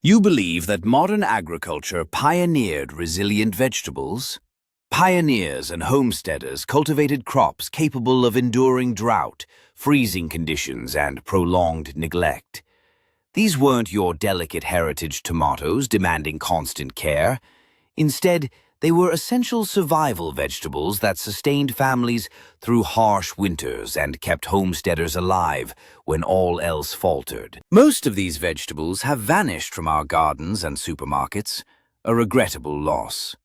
You believe that modern agriculture pioneered resilient vegetables? Pioneers and homesteaders cultivated crops capable of enduring drought, freezing conditions, and prolonged neglect. These weren't your delicate heritage tomatoes demanding constant care. Instead, they were essential survival vegetables that sustained families through harsh winters and kept homesteaders alive when all else faltered. Most of these vegetables have vanished from our gardens and supermarkets, a regrettable loss.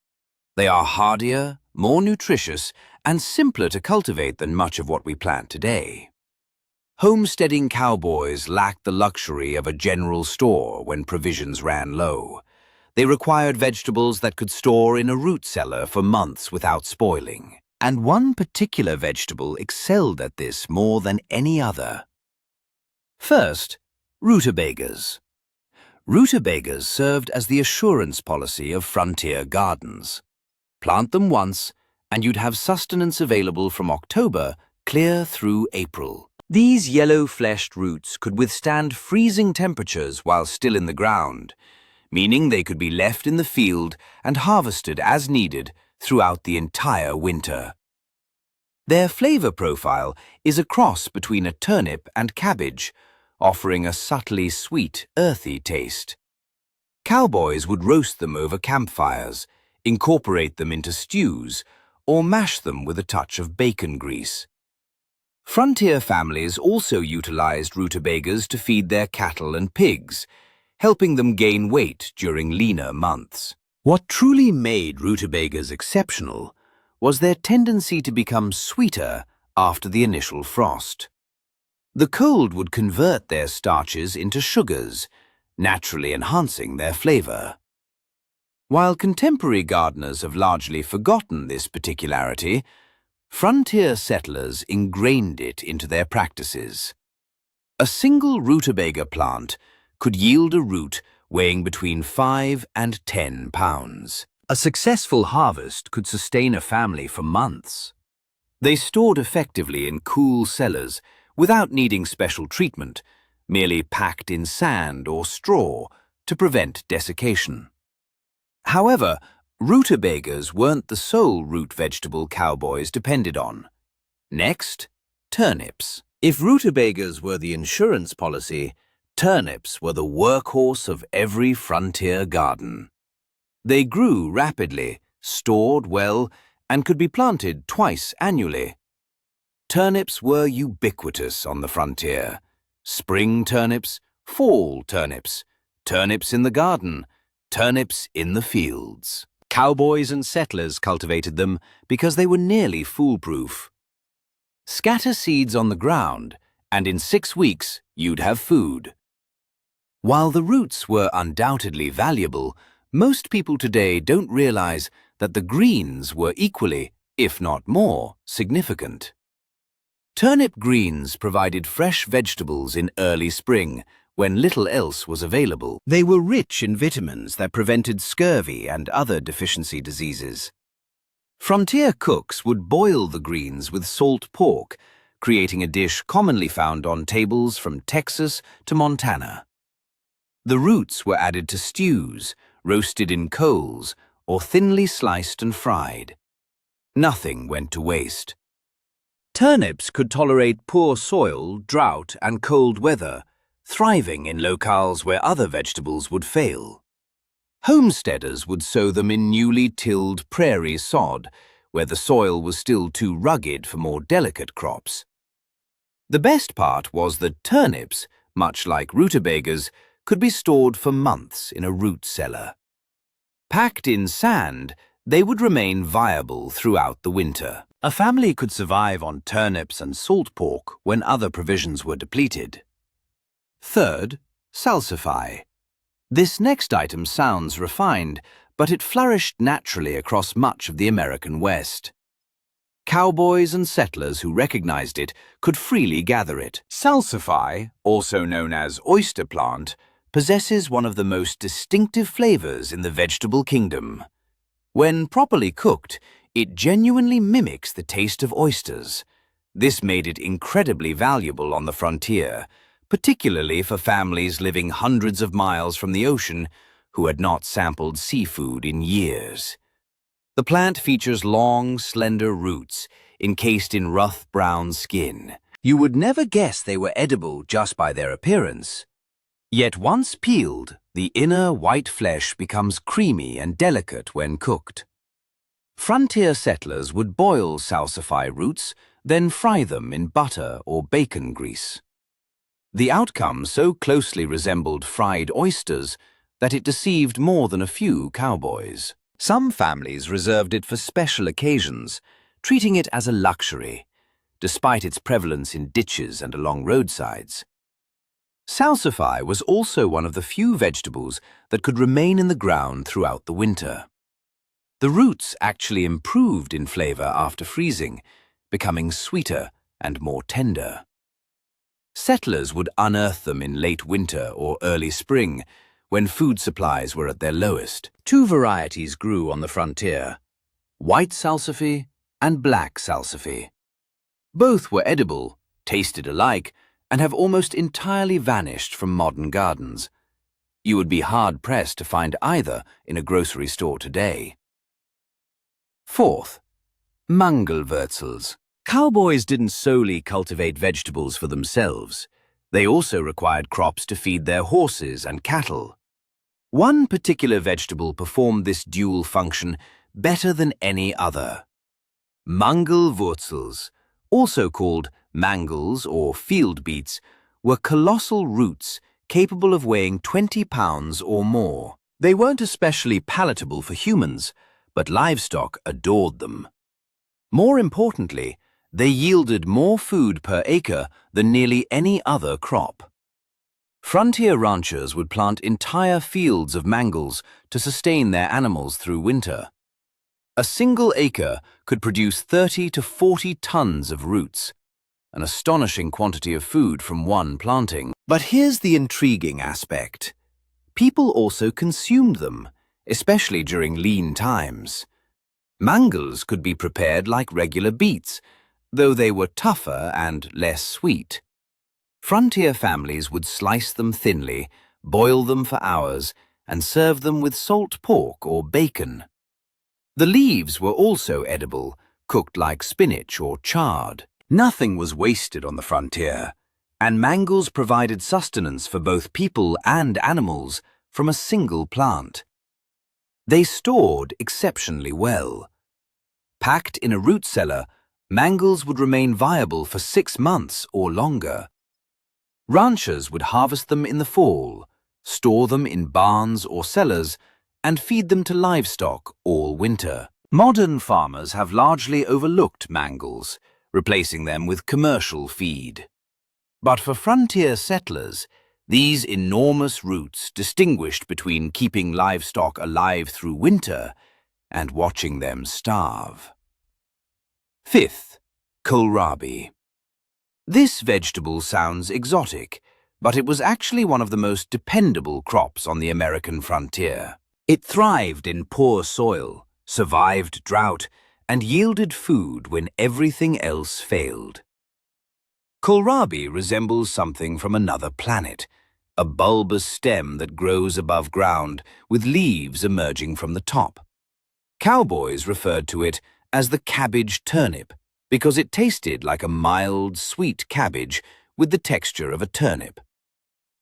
They are hardier, more nutritious, and simpler to cultivate than much of what we plant today. Homesteading cowboys lacked the luxury of a general store when provisions ran low. They required vegetables that could store in a root cellar for months without spoiling. And one particular vegetable excelled at this more than any other. First, rutabagas. Rutabagas served as the assurance policy of frontier gardens. Plant them once, and you'd have sustenance available from October clear through April. These yellow-fleshed roots could withstand freezing temperatures while still in the ground, meaning they could be left in the field and harvested as needed throughout the entire winter. Their flavor profile is a cross between a turnip and cabbage, offering a subtly sweet, earthy taste. Cowboys would roast them over campfires, incorporate them into stews, or mash them with a touch of bacon grease. Frontier families also utilized rutabagas to feed their cattle and pigs, helping them gain weight during leaner months. What truly made rutabagas exceptional was their tendency to become sweeter after the initial frost. The cold would convert their starches into sugars, naturally enhancing their flavor. While contemporary gardeners have largely forgotten this particularity, frontier settlers ingrained it into their practices. A single rutabaga plant could yield a root weighing between 5 and 10 pounds. A successful harvest could sustain a family for months. They stored effectively in cool cellars without needing special treatment, merely packed in sand or straw to prevent desiccation. However, rutabagas weren't the sole root vegetable cowboys depended on. Next, turnips. If rutabagas were the insurance policy, turnips were the workhorse of every frontier garden. They grew rapidly, stored well, and could be planted twice annually. Turnips were ubiquitous on the frontier. Spring turnips, fall turnips, turnips in the garden, turnips in the fields. Cowboys and settlers cultivated them because they were nearly foolproof. Scatter seeds on the ground, and in 6 weeks you'd have food. While the roots were undoubtedly valuable, most people today don't realize that the greens were equally, if not more, significant. Turnip greens provided fresh vegetables in early spring, when little else was available. They were rich in vitamins that prevented scurvy and other deficiency diseases. Frontier cooks would boil the greens with salt pork, creating a dish commonly found on tables from Texas to Montana. The roots were added to stews, roasted in coals, or thinly sliced and fried. Nothing went to waste. Turnips could tolerate poor soil, drought, and cold weather, thriving in locales where other vegetables would fail. Homesteaders would sow them in newly tilled prairie sod, where the soil was still too rugged for more delicate crops. The best part was that turnips, much like rutabagas, could be stored for months in a root cellar. Packed in sand, they would remain viable throughout the winter. A family could survive on turnips and salt pork when other provisions were depleted. Third, salsify. This next item sounds refined, but it flourished naturally across much of the American West. Cowboys and settlers who recognized it could freely gather it. Salsify, also known as oyster plant, possesses one of the most distinctive flavors in the vegetable kingdom. When properly cooked, it genuinely mimics the taste of oysters. This made it incredibly valuable on the frontier, particularly for families living hundreds of miles from the ocean who had not sampled seafood in years. The plant features long, slender roots encased in rough brown skin. You would never guess they were edible just by their appearance. Yet once peeled, the inner white flesh becomes creamy and delicate when cooked. Frontier settlers would boil salsify roots, then fry them in butter or bacon grease. The outcome so closely resembled fried oysters that it deceived more than a few cowboys. Some families reserved it for special occasions, treating it as a luxury, despite its prevalence in ditches and along roadsides. Salsify was also one of the few vegetables that could remain in the ground throughout the winter. The roots actually improved in flavor after freezing, becoming sweeter and more tender. Settlers would unearth them in late winter or early spring, when food supplies were at their lowest. Two varieties grew on the frontier: white salsify and black salsify. Both were edible, tasted alike, and have almost entirely vanished from modern gardens. You would be hard-pressed to find either in a grocery store today. Fourth, Mangelwurzels. Cowboys didn't solely cultivate vegetables for themselves. They also required crops to feed their horses and cattle. One particular vegetable performed this dual function better than any other. Mangelwurzels, also called mangels or field beets, were colossal roots capable of weighing 20 pounds or more. They weren't especially palatable for humans, but livestock adored them. More importantly, they yielded more food per acre than nearly any other crop. Frontier ranchers would plant entire fields of mangels to sustain their animals through winter. A single acre could produce 30 to 40 tons of roots, an astonishing quantity of food from one planting. But here's the intriguing aspect. People also consumed them, especially during lean times. Mangels could be prepared like regular beets, though they were tougher and less sweet. Frontier families would slice them thinly, boil them for hours, and serve them with salt pork or bacon. The leaves were also edible, cooked like spinach or chard. Nothing was wasted on the frontier, and mangels provided sustenance for both people and animals from a single plant. They stored exceptionally well. Packed in a root cellar, mangels would remain viable for 6 months or longer. Ranchers would harvest them in the fall, store them in barns or cellars, and feed them to livestock all winter. Modern farmers have largely overlooked mangels, replacing them with commercial feed. But for frontier settlers, these enormous roots distinguished between keeping livestock alive through winter and watching them starve. Fifth, kohlrabi. This vegetable sounds exotic, but it was actually one of the most dependable crops on the American frontier. It thrived in poor soil, survived drought, and yielded food when everything else failed. Kohlrabi resembles something from another planet, a bulbous stem that grows above ground with leaves emerging from the top. Cowboys referred to it as the cabbage turnip because it tasted like a mild, sweet cabbage with the texture of a turnip.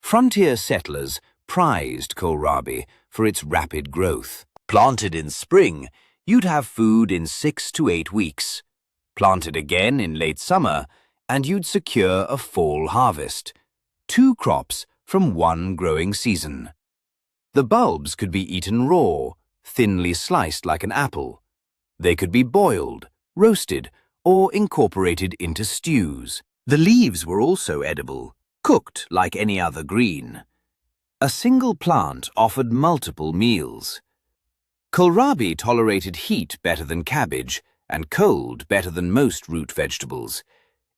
Frontier settlers prized kohlrabi for its rapid growth. Planted in spring, you'd have food in 6 to 8 weeks. Planted again in late summer, and you'd secure a fall harvest. 2 crops from one growing season. The bulbs could be eaten raw, thinly sliced like an apple. They could be boiled, roasted, or incorporated into stews. The leaves were also edible, cooked like any other green. A single plant offered multiple meals. Kohlrabi tolerated heat better than cabbage and cold better than most root vegetables.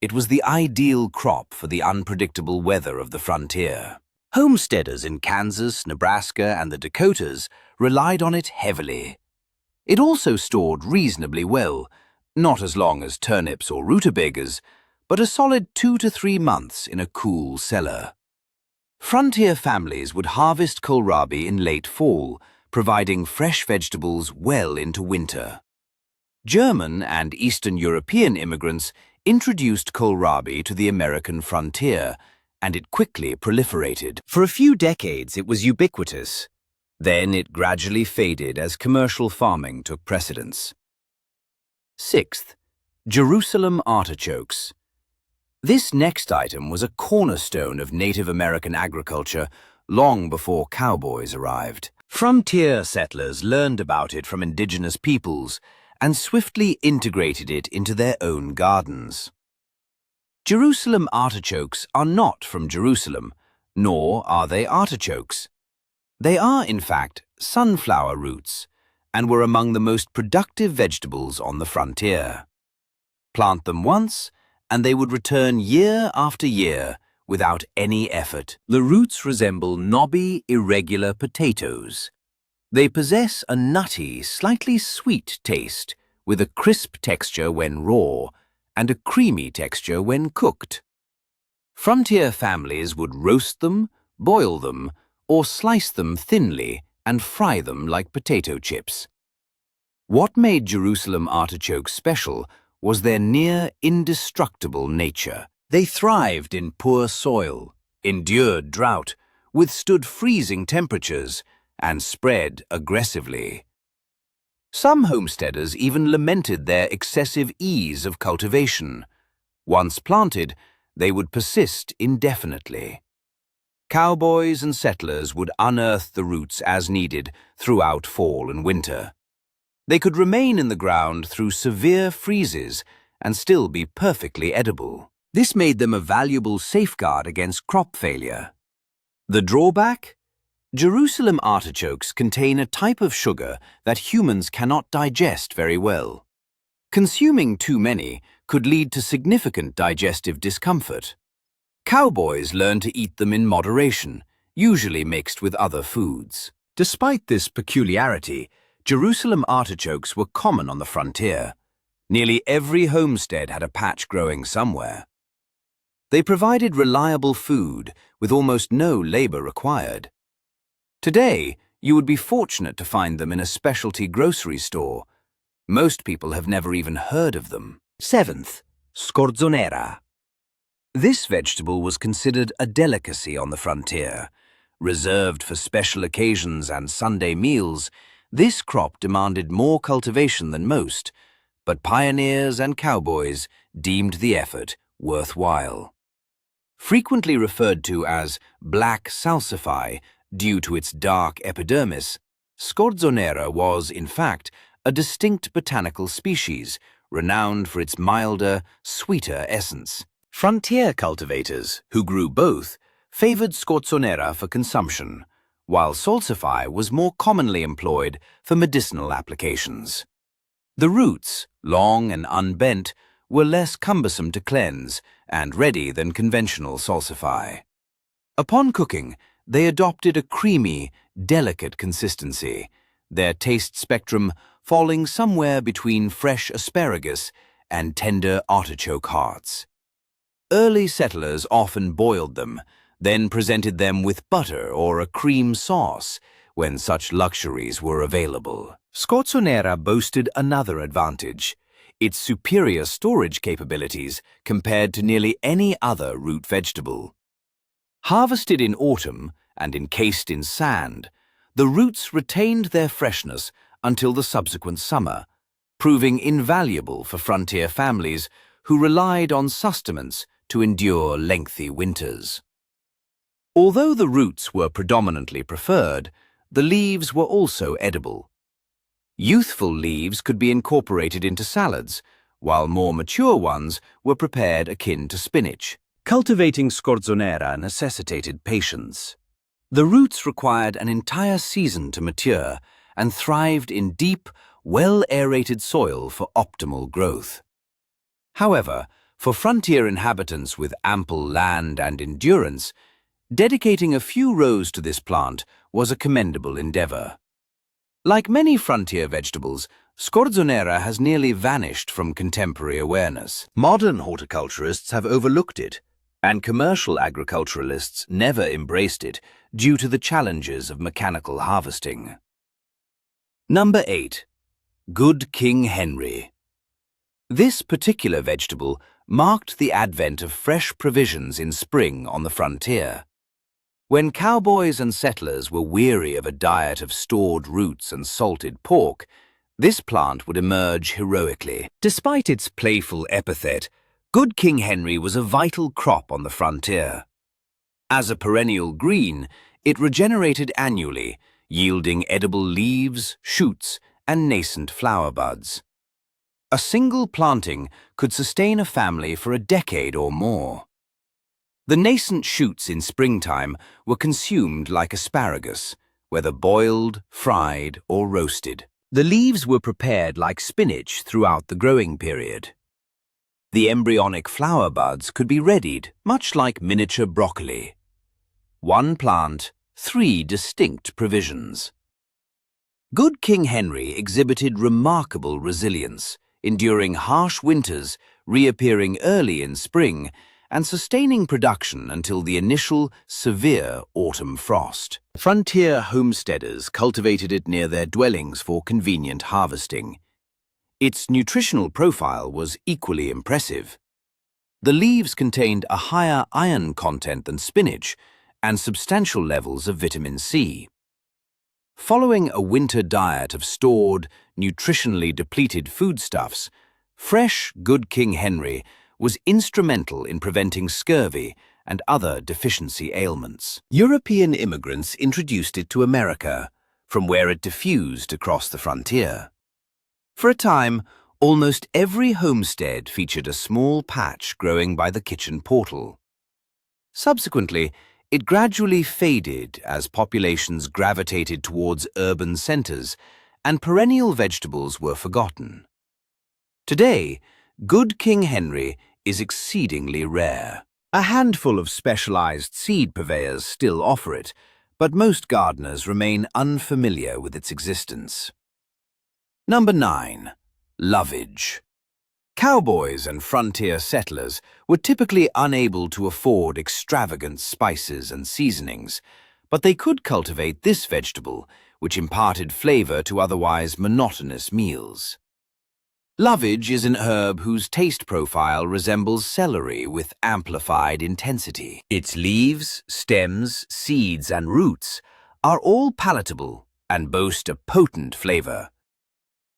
It was the ideal crop for the unpredictable weather of the frontier. Homesteaders in Kansas, Nebraska, and the Dakotas relied on it heavily. It also stored reasonably well, not as long as turnips or rutabagas, but a solid 2 to 3 months in a cool cellar. Frontier families would harvest kohlrabi in late fall, providing fresh vegetables well into winter. German and Eastern European immigrants introduced kohlrabi to the American frontier, and it quickly proliferated. For a few decades, it was ubiquitous. Then it gradually faded as commercial farming took precedence. Sixth, Jerusalem artichokes. This next item was a cornerstone of Native American agriculture long before cowboys arrived. Frontier settlers learned about it from indigenous peoples and swiftly integrated it into their own gardens. Jerusalem artichokes are not from Jerusalem, nor are they artichokes. They are, in fact, sunflower roots, and were among the most productive vegetables on the frontier. Plant them once, and they would return year after year without any effort. The roots resemble knobby, irregular potatoes. They possess a nutty, slightly sweet taste, with a crisp texture when raw and a creamy texture when cooked. Frontier families would roast them, boil them, or slice them thinly and fry them like potato chips. What made Jerusalem artichokes special was their near indestructible nature. They thrived in poor soil, endured drought, withstood freezing temperatures, and spread aggressively. Some homesteaders even lamented their excessive ease of cultivation. Once planted, they would persist indefinitely. Cowboys and settlers would unearth the roots as needed throughout fall and winter. They could remain in the ground through severe freezes and still be perfectly edible. This made them a valuable safeguard against crop failure. The drawback? Jerusalem artichokes contain a type of sugar that humans cannot digest very well. Consuming too many could lead to significant digestive discomfort. Cowboys learn to eat them in moderation, usually mixed with other foods. Despite this peculiarity, Jerusalem artichokes were common on the frontier. Nearly every homestead had a patch growing somewhere. They provided reliable food with almost no labor required. Today, you would be fortunate to find them in a specialty grocery store. Most people have never even heard of them. Seventh, scorzonera. This vegetable was considered a delicacy on the frontier. Reserved for special occasions and Sunday meals, this crop demanded more cultivation than most, but pioneers and cowboys deemed the effort worthwhile. Frequently referred to as black salsify due to its dark epidermis, scorzonera was, in fact, a distinct botanical species, renowned for its milder, sweeter essence. Frontier cultivators, who grew both, favored scorzonera for consumption, while salsify was more commonly employed for medicinal applications. The roots, long and unbent, were less cumbersome to cleanse and ready than conventional salsify. Upon cooking, they adopted a creamy, delicate consistency, their taste spectrum falling somewhere between fresh asparagus and tender artichoke hearts. Early settlers often boiled them, then presented them with butter or a cream sauce when such luxuries were available. Scorzonera boasted another advantage: its superior storage capabilities compared to nearly any other root vegetable. Harvested in autumn and encased in sand, the roots retained their freshness until the subsequent summer, proving invaluable for frontier families who relied on sustenance to endure lengthy winters. Although the roots were predominantly preferred, the leaves were also edible. Youthful leaves could be incorporated into salads, while more mature ones were prepared akin to spinach. Cultivating scorzonera necessitated patience. The roots required an entire season to mature and thrived in deep, well-aerated soil for optimal growth. However, for frontier inhabitants with ample land and endurance, dedicating a few rows to this plant was a commendable endeavor. Like many frontier vegetables, scorzonera has nearly vanished from contemporary awareness. Modern horticulturists have overlooked it, and commercial agriculturalists never embraced it due to the challenges of mechanical harvesting. Number 8. Good King Henry. This particular vegetable marked the advent of fresh provisions in spring on the frontier. When cowboys and settlers were weary of a diet of stored roots and salted pork, this plant would emerge heroically. Despite its playful epithet, Good King Henry was a vital crop on the frontier. As a perennial green, it regenerated annually, yielding edible leaves, shoots, and nascent flower buds. A single planting could sustain a family for a decade or more. The nascent shoots in springtime were consumed like asparagus, whether boiled, fried, or roasted. The leaves were prepared like spinach throughout the growing period. The embryonic flower buds could be readied much like miniature broccoli. One plant, 3 distinct provisions. Good King Henry exhibited remarkable resilience, enduring harsh winters, reappearing early in spring, and sustaining production until the initial severe autumn frost. Frontier homesteaders cultivated it near their dwellings for convenient harvesting. Its nutritional profile was equally impressive. The leaves contained a higher iron content than spinach and substantial levels of vitamin C. Following a winter diet of stored, nutritionally depleted foodstuffs, fresh Good King Henry was instrumental in preventing scurvy and other deficiency ailments. European immigrants introduced it to America, from where it diffused across the frontier. For a time, almost every homestead featured a small patch growing by the kitchen portal. Subsequently, it gradually faded as populations gravitated towards urban centers and perennial vegetables were forgotten. Today, Good King Henry is exceedingly rare. A handful of specialized seed purveyors still offer it, but most gardeners remain unfamiliar with its existence. Number 9. Lovage. Cowboys and frontier settlers were typically unable to afford extravagant spices and seasonings, but they could cultivate this vegetable, which imparted flavor to otherwise monotonous meals. Lovage is an herb whose taste profile resembles celery with amplified intensity. Its leaves, stems, seeds, and roots are all palatable and boast a potent flavor.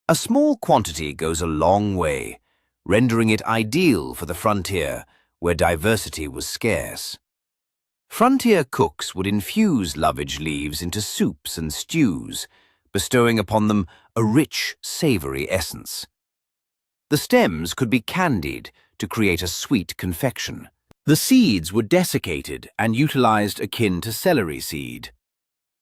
A small quantity goes a long way, rendering it ideal for the frontier, where diversity was scarce. Frontier cooks would infuse lovage leaves into soups and stews, bestowing upon them a rich, savory essence. The stems could be candied to create a sweet confection. The seeds were desiccated and utilized akin to celery seed.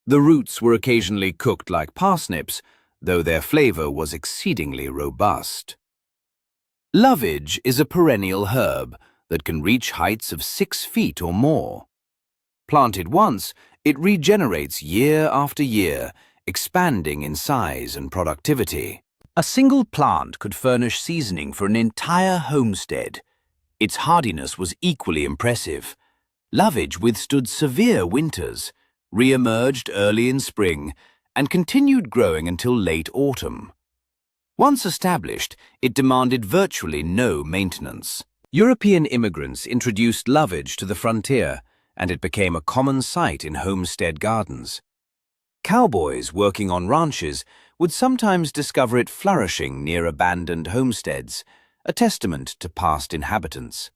The roots were occasionally cooked like parsnips, though their flavor was exceedingly robust. Lovage is a perennial herb that can reach heights of 6 feet or more. Planted once, it regenerates year after year, expanding in size and productivity. A single plant could furnish seasoning for an entire homestead. Its hardiness was equally impressive. Lovage withstood severe winters, re-emerged early in spring, and continued growing until late autumn. Once established, it demanded virtually no maintenance. European immigrants introduced lovage to the frontier, and it became a common sight in homestead gardens. Cowboys working on ranches would sometimes discover it flourishing near abandoned homesteads, a testament to past inhabitants.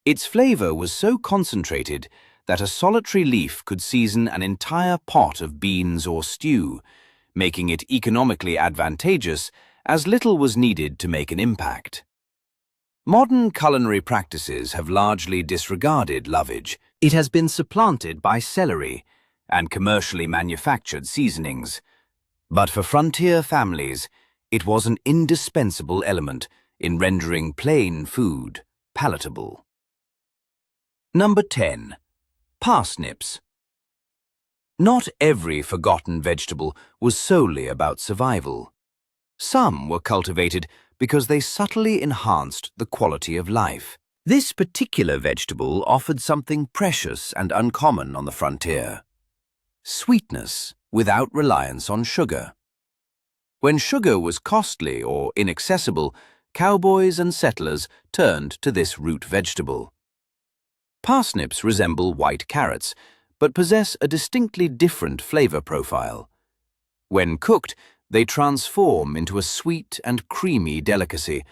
Its flavor was so concentrated that a solitary leaf could season an entire pot of beans or stew, making it economically advantageous as little was needed to make an impact. Modern culinary practices have largely disregarded lovage. It has been supplanted by celery and commercially manufactured seasonings. But for frontier families, it was an indispensable element in rendering plain food palatable. Number 10. Parsnips. Not every forgotten vegetable was solely about survival. Some were cultivated because they subtly enhanced the quality of life. This particular vegetable offered something precious and uncommon on the frontier: sweetness without reliance on sugar. When sugar was costly or inaccessible, cowboys and settlers turned to this root vegetable. Parsnips resemble white carrots, but possess a distinctly different flavor profile. When cooked, they transform into a sweet and creamy delicacy,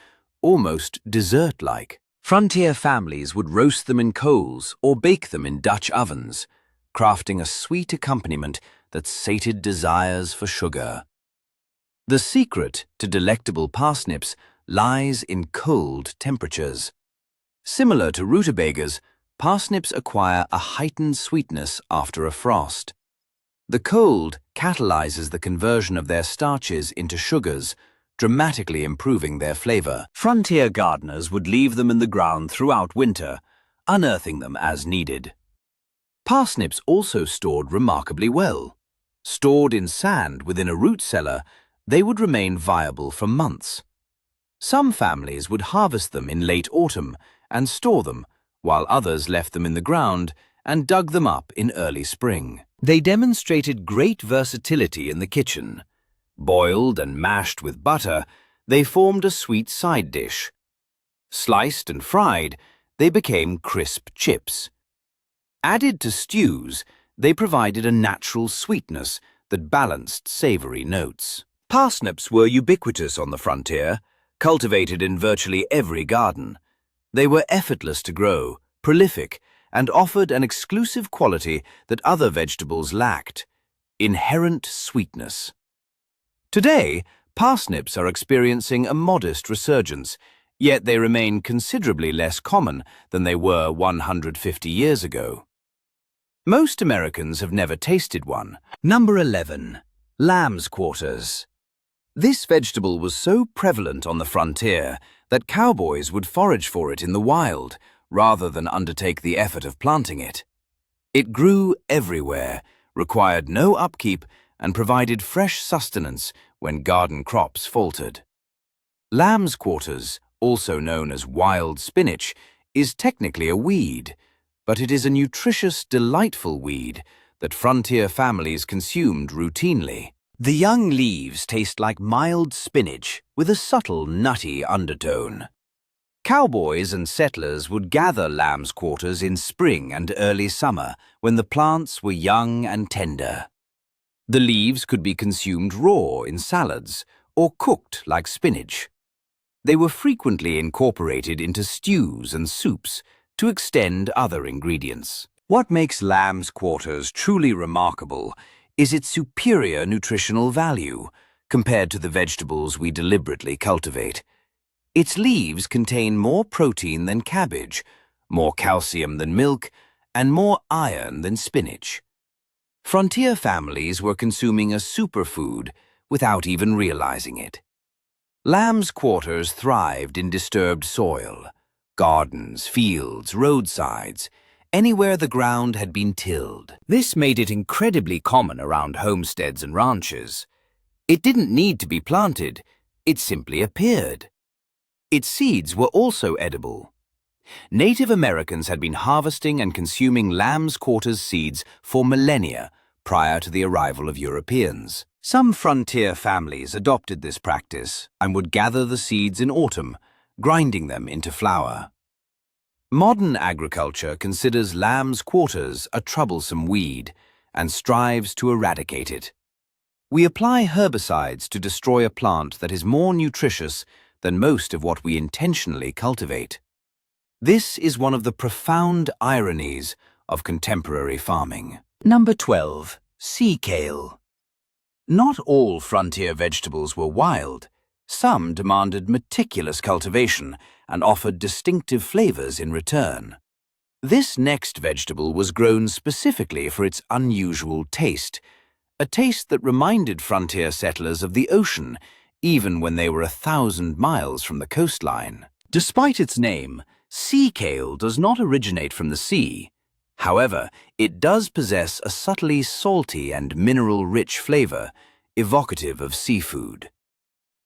almost dessert-like. Frontier families would roast them in coals or bake them in Dutch ovens, crafting a sweet accompaniment that sated desires for sugar. The secret to delectable parsnips lies in cold temperatures. Similar to rutabagas, parsnips acquire a heightened sweetness after a frost. The cold catalyzes the conversion of their starches into sugars, dramatically improving their flavor. Frontier gardeners would leave them in the ground throughout winter, unearthing them as needed. Parsnips also stored remarkably well. Stored in sand within a root cellar, they would remain viable for months. Some families would harvest them in late autumn and store them, while others left them in the ground and dug them up in early spring. They demonstrated great versatility in the kitchen. Boiled and mashed with butter, they formed a sweet side dish. Sliced and fried, they became crisp chips. Added to stews, they provided a natural sweetness that balanced savory notes. Parsnips were ubiquitous on the frontier, cultivated in virtually every garden. They were effortless to grow, prolific, and offered an exclusive quality that other vegetables lacked: inherent sweetness. Today, parsnips are experiencing a modest resurgence, yet they remain considerably less common than they were 150 years ago. Most Americans have never tasted one. Number 11. Lamb's quarters. This vegetable was so prevalent on the frontier that cowboys would forage for it in the wild, rather than undertake the effort of planting it. It grew everywhere, required no upkeep, and provided fresh sustenance when garden crops faltered. Lamb's quarters, also known as wild spinach, is technically a weed, but it is a nutritious, delightful weed that frontier families consumed routinely. The young leaves taste like mild spinach with a subtle, nutty undertone. Cowboys and settlers would gather lamb's quarters in spring and early summer when the plants were young and tender. The leaves could be consumed raw in salads or cooked like spinach. They were frequently incorporated into stews and soups to extend other ingredients. What makes lamb's quarters truly remarkable is its superior nutritional value compared to the vegetables we deliberately cultivate. Its leaves contain more protein than cabbage, more calcium than milk, and more iron than spinach. Frontier families were consuming a superfood without even realizing it. Lamb's quarters thrived in disturbed soil: gardens, fields, roadsides, anywhere the ground had been tilled. This made it incredibly common around homesteads and ranches. It didn't need to be planted, it simply appeared. Its seeds were also edible. Native Americans had been harvesting and consuming lamb's quarters seeds for millennia prior to the arrival of Europeans. Some frontier families adopted this practice and would gather the seeds in autumn, grinding them into flour. Modern agriculture considers lamb's quarters a troublesome weed and strives to eradicate it. We apply herbicides to destroy a plant that is more nutritious than most of what we intentionally cultivate. This is one of the profound ironies of contemporary farming. Number 12. Sea kale. Not all frontier vegetables were wild. Some demanded meticulous cultivation and offered distinctive flavors in return. This next vegetable was grown specifically for its unusual taste, a taste that reminded frontier settlers of the ocean, even when they were 1,000 miles from the coastline. Despite its name, sea kale does not originate from the sea. However, it does possess a subtly salty and mineral-rich flavor, evocative of seafood.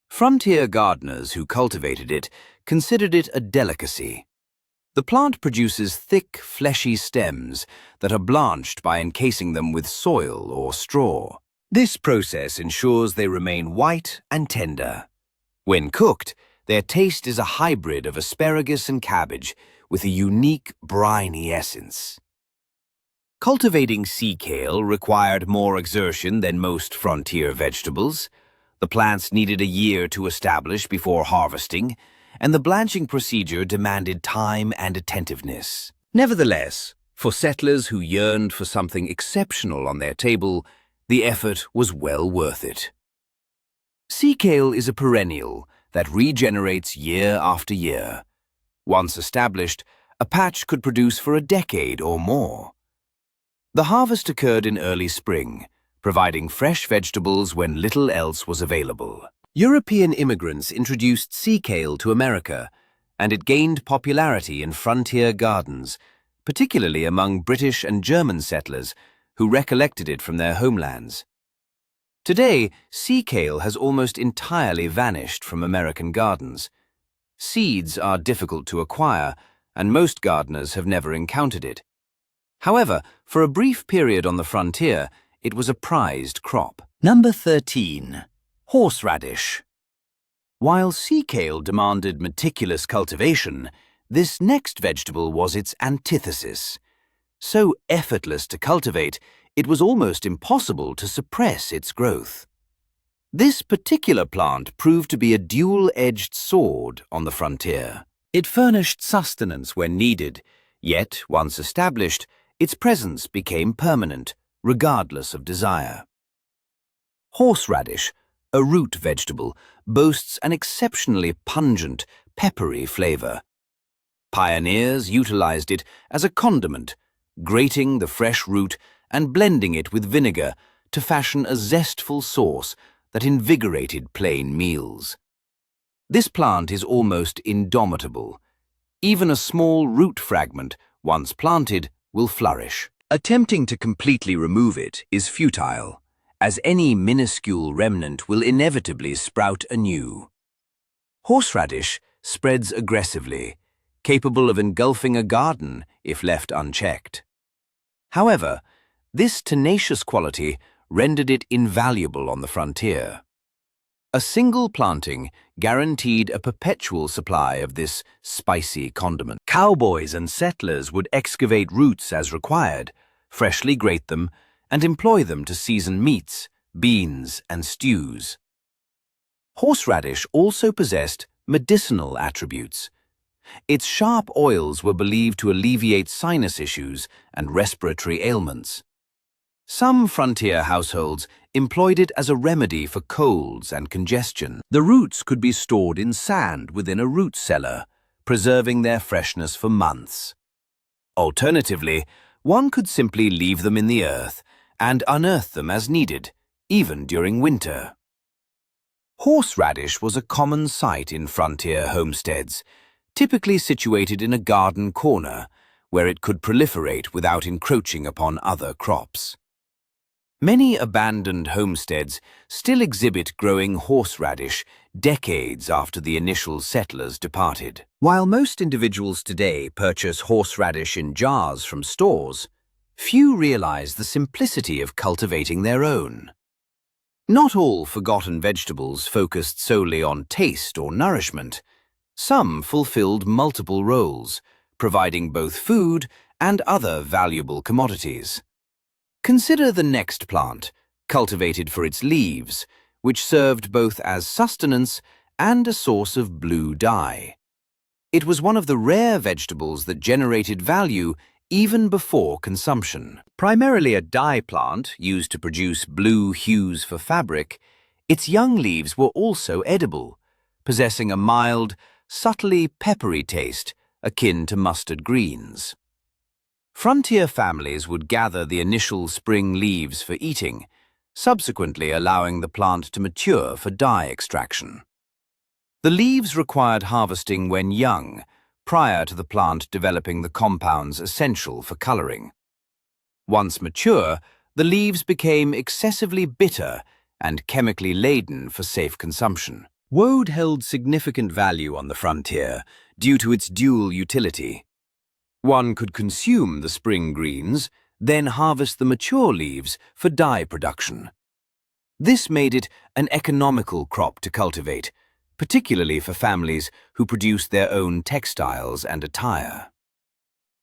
Frontier gardeners who cultivated it considered it a delicacy. The plant produces thick, fleshy stems that are blanched by encasing them with soil or straw. This process ensures they remain white and tender. When cooked, their taste is a hybrid of asparagus and cabbage with a unique briny essence. Cultivating sea kale required more exertion than most frontier vegetables. The plants needed a year to establish before harvesting, and the blanching procedure demanded time and attentiveness. Nevertheless, for settlers who yearned for something exceptional on their table, the effort was well worth it. Sea kale is a perennial that regenerates year after year. Once established, a patch could produce for a decade or more. The harvest occurred in early spring, providing fresh vegetables when little else was available. European immigrants introduced sea kale to America, and it gained popularity in frontier gardens, particularly among British and German settlers who recollected it from their homelands. Today, sea kale has almost entirely vanished from American gardens. Seeds are difficult to acquire, and most gardeners have never encountered it. However, for a brief period on the frontier, it was a prized crop. Number 13. Horseradish. While sea kale demanded meticulous cultivation, this next vegetable was its antithesis. So effortless to cultivate, it was almost impossible to suppress its growth. This particular plant proved to be a dual-edged sword on the frontier. It furnished sustenance when needed, yet, once established, its presence became permanent, regardless of desire. Horseradish, a root vegetable, boasts an exceptionally pungent, peppery flavor. Pioneers utilized it as a condiment, grating the fresh root and blending it with vinegar to fashion a zestful sauce that invigorated plain meals. This plant is almost indomitable. Even a small root fragment, once planted, will flourish. Attempting to completely remove it is futile, as any minuscule remnant will inevitably sprout anew. Horseradish spreads aggressively, capable of engulfing a garden if left unchecked. However, this tenacious quality rendered it invaluable on the frontier. A single planting guaranteed a perpetual supply of this spicy condiment. Cowboys and settlers would excavate roots as required, freshly grate them, and employ them to season meats, beans, and stews. Horseradish also possessed medicinal attributes. Its sharp oils were believed to alleviate sinus issues and respiratory ailments. Some frontier households employed it as a remedy for colds and congestion. The roots could be stored in sand within a root cellar, preserving their freshness for months. Alternatively, one could simply leave them in the earth and unearth them as needed, even during winter. Horseradish was a common sight in frontier homesteads, typically situated in a garden corner, where it could proliferate without encroaching upon other crops. Many abandoned homesteads still exhibit growing horseradish decades after the initial settlers departed. While most individuals today purchase horseradish in jars from stores, few realize the simplicity of cultivating their own. Not all forgotten vegetables focused solely on taste or nourishment. Some fulfilled multiple roles, providing both food and other valuable commodities. Consider the next plant, cultivated for its leaves, which served both as sustenance and a source of blue dye. It was one of the rare vegetables that generated value even before consumption. Primarily a dye plant used to produce blue hues for fabric, its young leaves were also edible, possessing a mild, subtly peppery taste akin to mustard greens. Frontier families would gather the initial spring leaves for eating, subsequently allowing the plant to mature for dye extraction. The leaves required harvesting when young, prior to the plant developing the compounds essential for coloring. Once mature, the leaves became excessively bitter and chemically laden for safe consumption. Woad held significant value on the frontier due to its dual utility. One could consume the spring greens, then harvest the mature leaves for dye production. This made it an economical crop to cultivate, particularly for families who produce their own textiles and attire.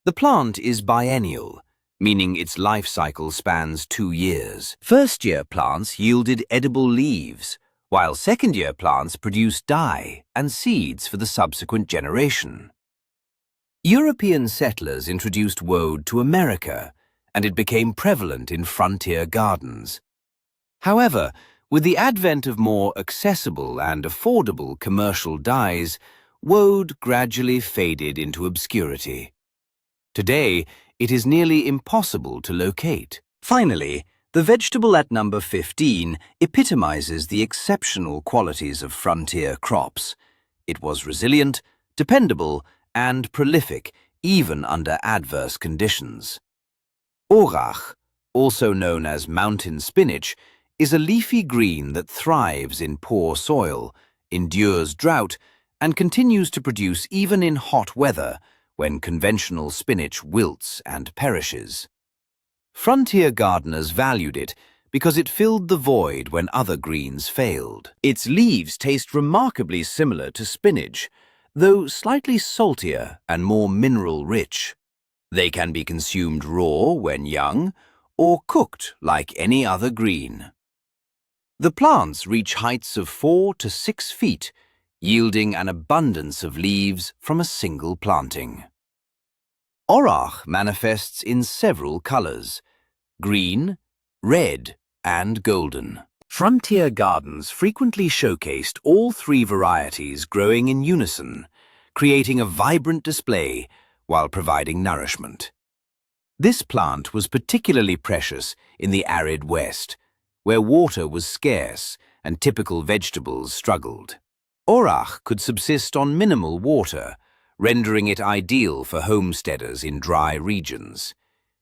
The plant is biennial, meaning its life cycle spans 2 years. First-year plants yielded edible leaves, while second-year plants produced dye and seeds for the subsequent generation. European settlers introduced woad to America, and it became prevalent in frontier gardens. However, with the advent of more accessible and affordable commercial dyes, woad gradually faded into obscurity. Today, it is nearly impossible to locate. Finally, the vegetable at number 15 epitomizes the exceptional qualities of frontier crops. It was resilient, dependable, and prolific even under adverse conditions. Orach, also known as mountain spinach, is a leafy green that thrives in poor soil, endures drought, and continues to produce even in hot weather when conventional spinach wilts and perishes. Frontier gardeners valued it because it filled the void when other greens failed. Its leaves taste remarkably similar to spinach, though slightly saltier and more mineral-rich. They can be consumed raw when young, or cooked like any other green. The plants reach heights of 4 to 6 feet, yielding an abundance of leaves from a single planting. Orach manifests in several colors: green, red, and golden. Frontier gardens frequently showcased all 3 varieties growing in unison, creating a vibrant display while providing nourishment. This plant was particularly precious in the arid West, where water was scarce and typical vegetables struggled. Orach could subsist on minimal water, rendering it ideal for homesteaders in dry regions.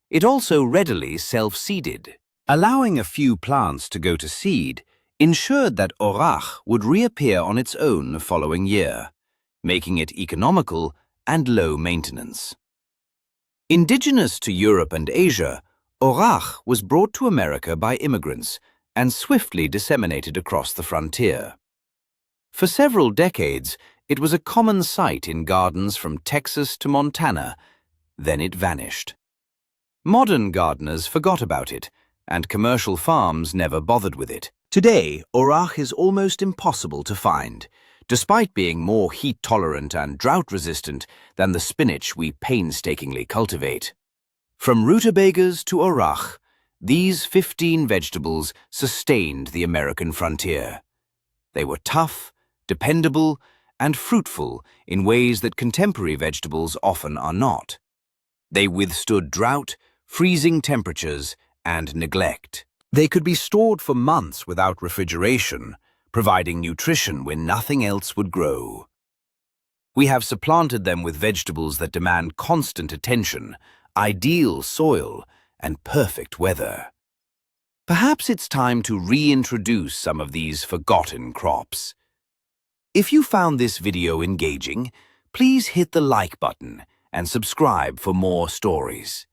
It also readily self-seeded. Allowing a few plants to go to seed ensured that orach would reappear on its own the following year, making it economical and low maintenance. Indigenous to Europe and Asia, orach was brought to America by immigrants and swiftly disseminated across the frontier. For several decades, it was a common sight in gardens from Texas to Montana. Then it vanished. Modern gardeners forgot about it, and commercial farms never bothered with it. Today, orach is almost impossible to find, despite being more heat-tolerant and drought-resistant than the spinach we painstakingly cultivate. From rutabagas to orach, these 15 vegetables sustained the American frontier. They were tough, dependable, and fruitful in ways that contemporary vegetables often are not. They withstood drought, freezing temperatures, and neglect. They could be stored for months without refrigeration, providing nutrition when nothing else would grow. We have supplanted them with vegetables that demand constant attention, ideal soil, and perfect weather. Perhaps it's time to reintroduce some of these forgotten crops. If you found this video engaging, please hit the like button and subscribe for more stories.